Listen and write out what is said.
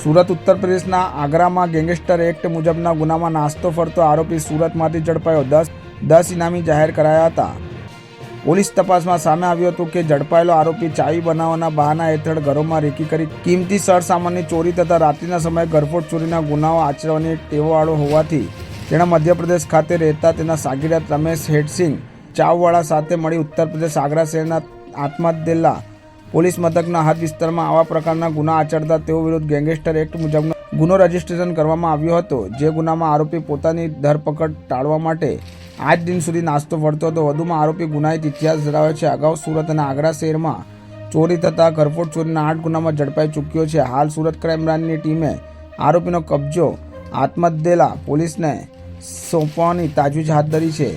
સુરત ઉત્તર પ્રદેશના આગ્રામાં gangster act મુજબના ગુનામાં નાસ્તો ફરતો આરોપી સુરતમાંથી ઝડપાયો। 10 ઇનામી જાહેર કરાયા હતા। પોલીસ તપાસમાં સામે આવ્યું હતું કે ઝડપાયેલો આરોપી ચાવી બનાવવાના બહાના હેઠળ ઘરોમાં રેકી કરી કિંમતી સરસામાનની ચોરી તથા રાત્રિના સમયે ઘરફોડ ચોરીના ગુનાઓ આચરવાની ટેવવાળો હોવાથી તેણે મધ્યપ્રદેશ ખાતે રહેતા તેના સાગીરાત રમેશ હેડસિંહ ચાવવાળા સાથે મળી ઉત્તર પ્રદેશ આગ્રા શહેરના આત્મદેલા પોલીસ મથકના હદ વિસ્તારમાં આવા પ્રકારના ગુના આચરતા તેઓ વિરુદ્ધ ગેંગસ્ટર એક્ટ મુજબનો ગુનો રજીસ્ટ્રેશન કરવામાં આવ્યો હતો, જે ગુનામાં આરોપી પોતાની ધરપકડ ટાળવા માટે આજ દિન સુધી નાસ્તો ફરતો હતો। વધુમાં આરોપી ગુનાહિત ઇતિહાસ ધરાવે છે। અગાઉ સુરત અને આગ્રા શહેરમાં ચોરી તથા ઘરફોડ ચોરીના 8 ગુનામાં ઝડપાઈ ચૂક્યો છે। હાલ સુરત ક્રાઇમ બ્રાન્ચની ટીમે આરોપીનો કબજો આત્મદેલા પોલીસને સોંપવાની તાજવીજ હાથ ધરી છે।